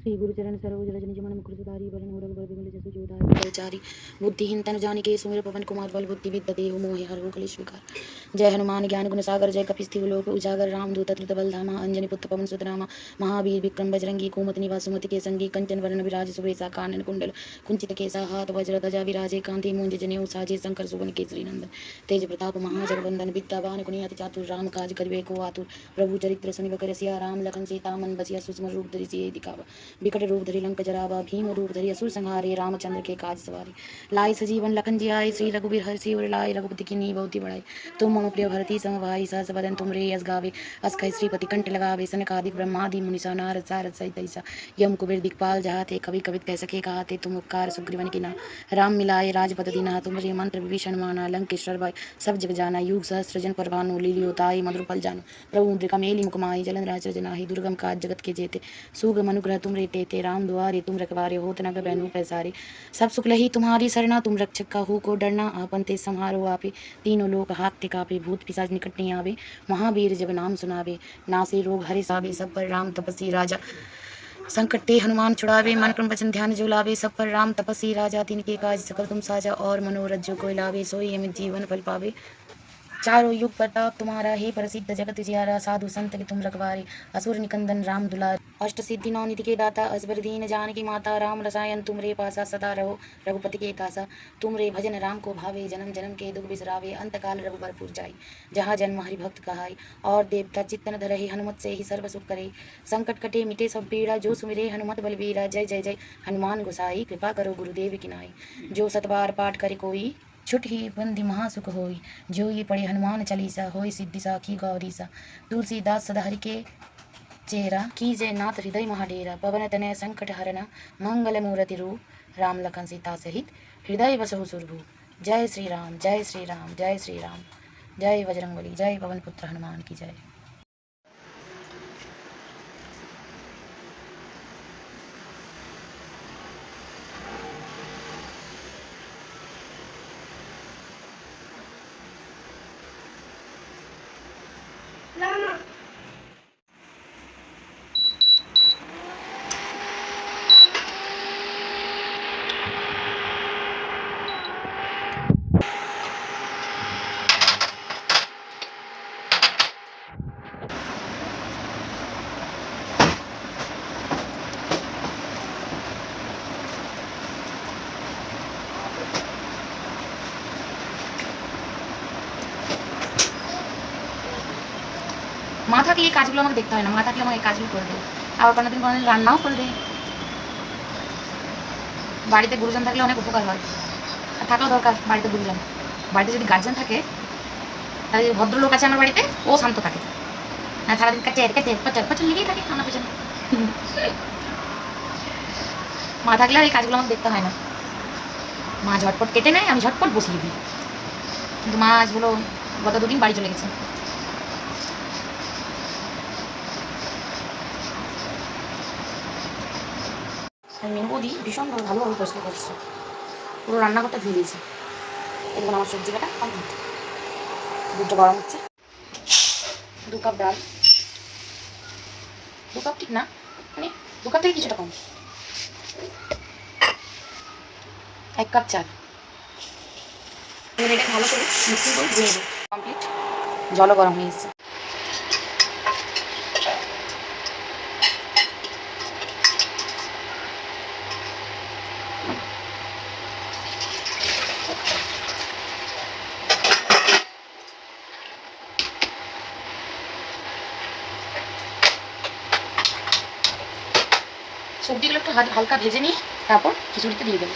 श्री गुरुचरण सरोज रजनि निजमन मुकुर सुधारि बरन रघुबर बिमल जसु जो दायि फलचारि बुद्धिहीन तनु जानिके सुमिर पवन कुमार बल बुद्धि विद्या देहु मोहि हरहु कलेश विकार। जय हनुमान ज्ञान गुण सागर जय कपिस्थिव लोक उजागर राम दूत अतुलित बल धामा अंजनी पुत्र पवन सुत नामा महावीर विक्रम बजरंगी कुमति निवास सुमति के संगी कंचन वरण विराज सुबेसा कानन कुंडल कुंचित केसा हाथ वज्र ध्वजा विराजे कांति मूंज जनेऊ साजे शंकर सुवन केसरी नंदन तेज प्रताप महाजगवंदन विद्यावान गुणियति चातुर राम काज करिबे को आतुर प्रभु चरित्र सुनिब कर सिया राम लखन सीता मन बसिया सूक्ष्म रूप धरि सिए दिखावा विकट रूप धरि लंक जरावा भीम रूप धरि असुर संहारे रामचंद्र के काज सवारे लाई सजीवन लखन जी आए श्री रघुबीर हरषि उर लाए रघुपति की नी बहुती बड़ाई तुम मम प्रिय भरती समभाई सहस बदन तुम रे यस गावे अस्कै श्रीपति कंठ लगावे सनकादिक ब्रह्मादि मुनिसा नारद सारद सहित ऐसा यम कुबेर दिक्पाल जहाते कवि कवित कह सके कहाते तुम उपकार सुग्रीवन की ना राम मिलाए राजपद दीना तुमरे मंत्र विभीषण माना लंकेश्वर भाई सब जग जाना युग सहस्र जन पर भानु लीलियोताई मधुर फल जानो प्रभु मुद्रिका मेली मुकमाई जलन राज रजनाही दुर्गम काज जगत के जेते सुगम अनुग्रह तुम रे तेते राम दुआरे तुम रखवारे होत न बैनु पैसारे सब सुख लही तुम्हारी सरना तुम रक्षक काहू को डरना आपन ते संहारो आपे तीनों लोक हाथ कापे भूत पिशाच निकट नहीं आवे महावीर जब नाम सुनावे नासे रोग हरि सावे सब पर राम तपस्वी राजा संकट ते हनुमान छुड़ावे मन क्रम वचन ध्यान जो लावे सब पर राम तपस्वी राजा तिनके काज सकल तुम साजा और मनोरथ जो कोई लावे सोई अमित जीवन फल पावे चारों युग प्रताप तुम्हारा हे प्रसिद्ध जगत जियारा साधु संत के तुम रखवारे असुर निकंदन राम दुलार अष्ट सिद्धि नौ निधि के दाता असबर दीन जानकी माता राम रसायन तुम रे पासा सदा रहो रघुपति के दासा तुम रे भजन राम को भावे जन्म जन्म के दुख बिसरावे अंत काल रघुबरपुर जाई जहाँ जन्म हरि भक्त कहाई और देवता चित्तन धरहि हनुमत से ही सर्व सुख करे संकट कटे मिटे सब पीड़ा जो सुमिरे हनुमत बलबीरा जय जय जय हनुमान गोसाई कृपा करो गुरुदेव की नाई जो सतबार पाठ करे कोई छुट ही बंदी महासुख होई जो ये पढ़े हनुमान चालीसा होई सिद्धि साखी गौरीसा तुलसीदास सदा हरि के चेहरा की जय नाथ हृदय महाडेरा पवन तनय संकट हरना मंगल मूर्ति रूप राम लखन सीता सहित हृदय बसहु सुरभू जय श्री राम जय श्री राम जय श्री राम जय बजरंगबली जय पवन पुत्र हनुमान की जय। মা থাকলে এই কাজগুলো আমাকে দেখতে হয় না, মা থাকলে আমাকে এই কাজগুলো করে দেয়, আবার কোনোদিন কোনোদিন রান্নাও করে দেয়। বাড়িতে গুরুজন থাকলে অনেক উপকার হয়, আর থাকাও দরকার বাড়িতে গুরুজন। বাড়িতে যদি গার্জেন থাকে তাহলে ভদ্রলোক আছে আমার বাড়িতে, ও শান্ত থাকে, আর সারাদিন কাছে পচর পচর লেগেই থাকে আমার পেছনে। মা থাকলে আর এই কাজগুলো আমাকে দেখতে হয় না, মা ঝটপট কেটে নেয়, আমি ঝটপট বসিয়ে দিই। কিন্তু মা আজ হলো গত দুদিন বাড়ি চলে গেছে। মেন বৌদি ভীষণভাবে ভালোভাবে পরিষ্কার করছে, পুরো রান্নাঘরটা ধুয়ে দিয়েছে। এরকম আমার সবজি কাটা কমপ্লিট, দুধটা গরম হচ্ছে। 2 কাপ ডাল, 2 কাপ ঠিক না, মানে 2 কাপ থেকে কিছুটা কম, 1 কাপ চাল। এটাকে ভালো করে মিক্সি করে ধুয়ে দেবো, কমপ্লিট। জলও গরম হয়ে এসেছে। সবজিগুলো একটু হালকা ভেজে নিয়ে তারপর খিচুড়িতে দিয়ে দেবো।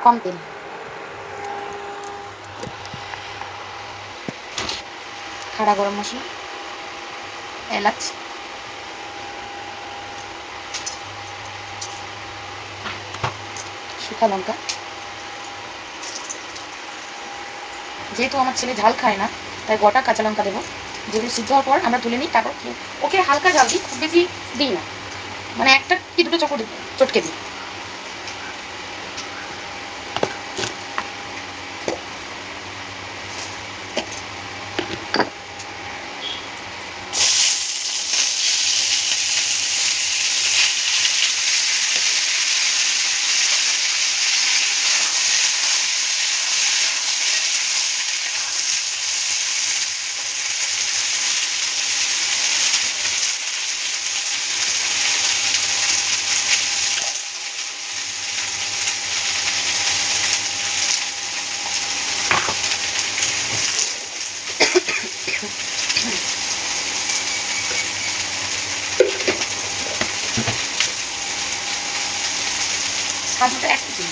কম তেল, খাড়া গরম মশলা, এলাচ, শুকা লঙ্কা। যেহেতু আমার ছেলে ঝাল খায় না তাই গোটা কাঁচা লঙ্কা দেবো, যেগুলো সিদ্ধ হওয়ার পর আমরা তুলে নিই, তারপর ওকে হালকা ঝাল দিই, খুব বেশি দিই না, মানে একটা কি দুটো চটকে দিই। স্বাদ মতো এক কেজি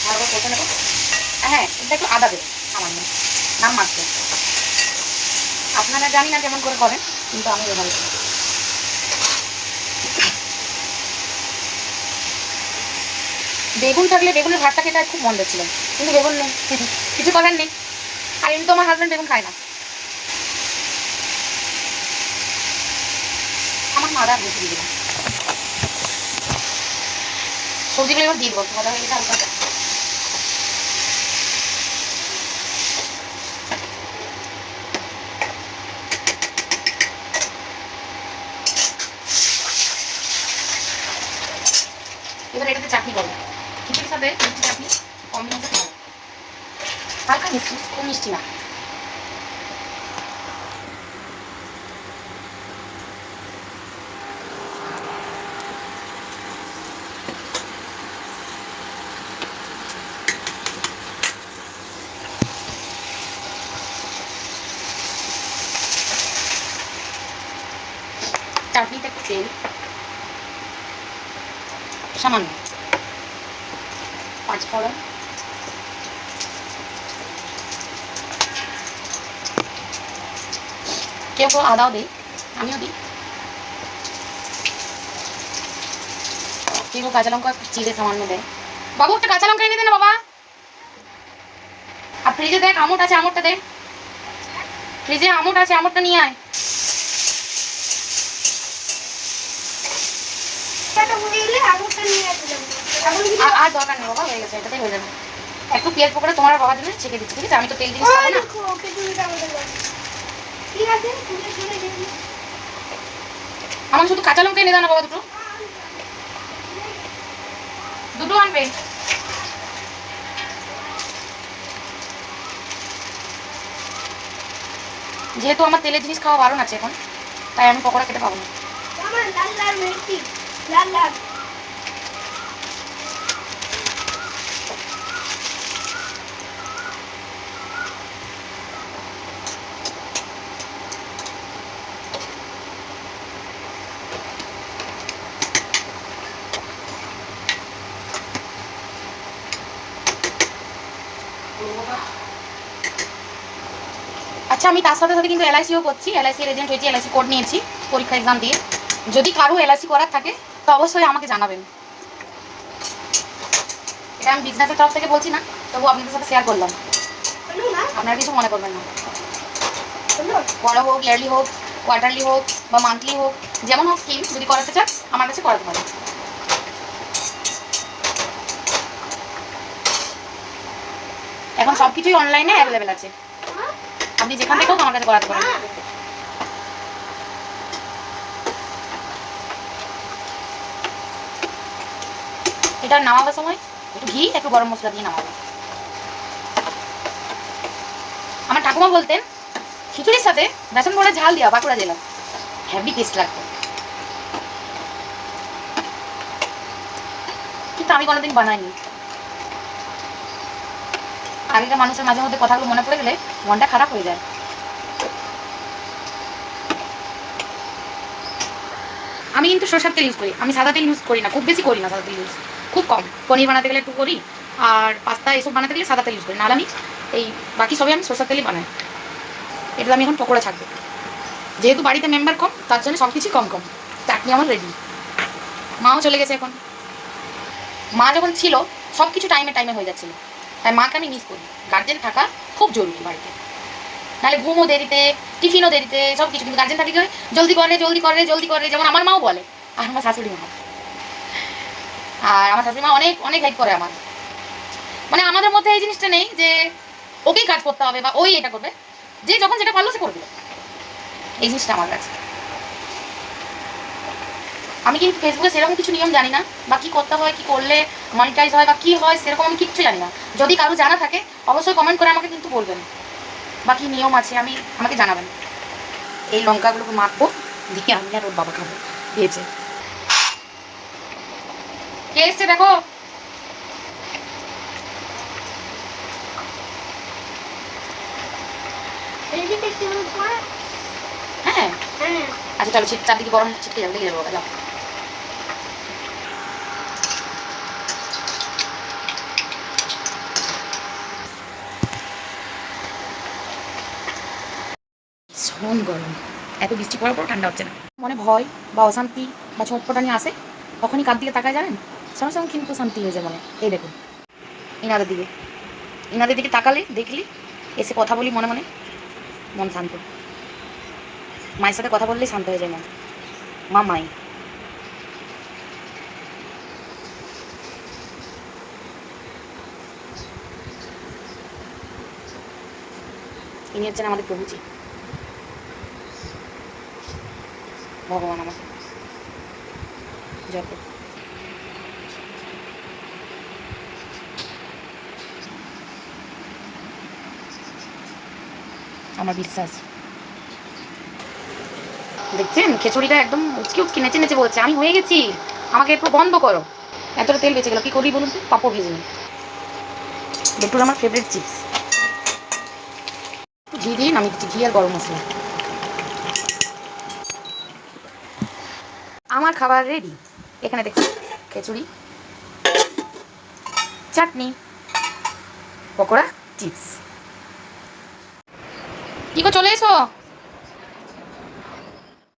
ভালো করে কষে নেবো। হ্যাঁ, এটা একটু আদা দেবো সামান্য, নাম মাত্র। আপনারা জানি না কেমন করে করেন, কিন্তু আমি এভাবে করি। বেগুন থাকলে বেগুনের ভাতটা খেতে খুব মন যাচ্ছিল, কিন্তু বেগুন নেই, কিছু করার নেই। আর এমনি তো আমার হাজব্যান্ড বেগুন খায় না। আমার মা আদা বেশি দিয়ে দিলাম, সবজিগুলো এবার দিয়ে দেবো, ভাজা হয়ে গেছে হালকা। এবার এটাতে চাটনি করবো, খিচুড়ির সাথে মিষ্টি চাটনি কম্বিনেশন ভালো, হালকা মিষ্টি, খুব মিষ্টি না। চাটনিতে একটু তেল সামান্য, 5 ফোড়ন, কেউ কেউ আদাও দিই, আমিও দিই, কেউ কাঁচা লঙ্কা চিড়ে সামান্য দেয়। বাবু একটা কাঁচা লঙ্কা এনে দে না বাবা। আর ফ্রিজে দেখ আমট আছে, আমটটা দে, ফ্রিজে আমট আছে, আমটটা নিয়ে আয়। আর দরকার নেই বাবা, হয়ে গেছে, এটাতেই হয়ে যাবে। একটু পেঁয়াজ পকোড়া তোমার বাবার জন্য ছেঁকে দিচ্ছি, ঠিক আছে? আমি তো তেল জিনিস খাবো না। আমার শুধু কাঁচা লঙ্কা এনে দাও না বাবা, দুটো দুটো আনবে। যেহেতু আমার তেলের জিনিস খাওয়া বারণ আছে এখন, তাই আমি পকোড়া খেতে পাবো না। আচ্ছা, আমি তার সাথে সাথে কিন্তু এলআইসিও করছি, এলআইসির এজেন্ট হয়েছি, এলআইসি কোড নিয়েছি পরীক্ষা এক্সাম দিয়ে। যদি কারো এলআইসি করার থাকে তো অবশ্যই আমাকে জানাবেন। এটা আমি বিজনেসের তরফ থেকে বলছি না, তবু আপনাদের সাথে শেয়ার করলাম, আপনারা কিছু মনে করবেন না। বড় হোক, ইয়ারলি হোক, কোয়ার্টারলি হোক বা মান্থলি হোক, যেমন হোক স্কিম যদি করাতে চান আমার কাছে করাতে পারেন। এখন সব কিছুই অনলাইনে অ্যাভেলেবেল আছে, আপনি যেখান থেকেও আমার কাছে করাতে পারেন। এটা নামাবার সময় একটু ঘি, একটু গরম মশলা দিয়ে নামাবো। আমার ঠাকুমা বলতেন খিচুড়ির সাথে বেসন বড়া ঝাল দিয়া বাঁকুড়া জেলা হেভি টেস্ট লাগতো, কিন্তু আমি কোনোদিন বানাইনি। আগেকার মানুষের মাঝে মধ্যে কথাগুলো মনে পড়ে গেলে মনটা খারাপ হয়ে যায়। আমি কিন্তু সরষের তেল ইউজ করি, আমি সাদা তেল ইউজ করি না, খুব বেশি করি না সাদা তেল ইউজ, খুব কম। পনির বানাতে গেলে একটু করি, আর পাস্তা এসব বানাতে গেলে সাদা তেল ইউজ করি, নাহলে আমি এই বাকি সবই আমি সরষের তেলই বানাই। এটা আমি এখন পকোড়া ছাড়বো, যেহেতু বাড়িতে মেম্বার কম তার জন্য সব কিছুই কম কম। চাটনি আমার রেডি। মাও চলে গেছে এখন। মা যখন ছিল সব কিছু টাইমে টাইমে হয়ে যাচ্ছিলো, তাই মাকে আমি মিস করি। গার্জেন থাকা খুব জরুরি বাড়িতে, নাহলে ঘুমও দেরিতে, টিফিনও দেরিতে, সব কিছু। কিন্তু গার্জেন থাকলে কি হয়, জলদি করে জলদি করে জলদি করে, যেমন আমার মাও বলে, আর আমার শাশুড়ি মা। আর আমার শাশুড়ি মা অনেক অনেক হেল্প করে আমার। মানে আমাদের মধ্যে এই জিনিসটা নেই যে ওকেই কাজ করতে হবে বা ওই এটা করবে, যে যখন যেটা পারলো সে করে দিল। এই জিনিসটা আমার কাছে। আমি কিন্তু ফেসবুকে সেরকম কিছু নিয়ম জানি না, বা কী করতে হয়, কী করলে মনিটাইজ হয় বা কী হয়, সেরকম আমি কিচ্ছু জানি না। যদি কারো জানা থাকে অবশ্যই কমেন্ট করে আমাকে কিন্তু বলবেন, বা কী নিয়ম আছে আমাকে জানাবেন। এই লঙ্কাগুলোকে মাখবো, দিয়ে আমি আর ওর বাবা খাবো দিয়েছে। কে এসছে দেখো। হ্যাঁ আচ্ছা চলো, চারদিকে গরম ছিটকে যাবে, লেগে যাবো। যাও ভীষণ গরম, এত বৃষ্টি পড়ার পর ঠান্ডা হচ্ছে না। মনে ভয় বা অশান্তি বা ছটপটানি আসে, তখনই কার দিকে তাকায় জানেন? সঙ্গে সঙ্গে কিন্তু শান্তি হয়ে যায় মনে। এই দেখুন ইনাদের দিকে তাকালে, দেখলি, এসে কথা বলি মনে মনে, মন শান্ত। মায়ের সাথে কথা বললেই শান্ত হয়ে যায় মন। মাই ইনি হচ্ছেন আমাদের প্রভুজি, ভগবান আমাকে যত। আমার বিশ্বাস। দেখছেন খিচুড়িটা একদম উচকি উচকি নেচে নেচে বলছে আমি হয়ে গেছি, আমাকে একটু বন্ধ করো। এতটা তেল বেঁচে গেল, কী করি বলুন তো? পাপড় ভেজে নিই। বেটুর আমার ফেভারিট চিপস। ঘি দিয়ে নামিয়ে দিচ্ছি, ঘি আর গরম মশলা। আমার খাবার রেডি। এখানে দেখুন খিচুড়ি, চাটনি, পকোড়া, চিপস। কি গো চলে এসো।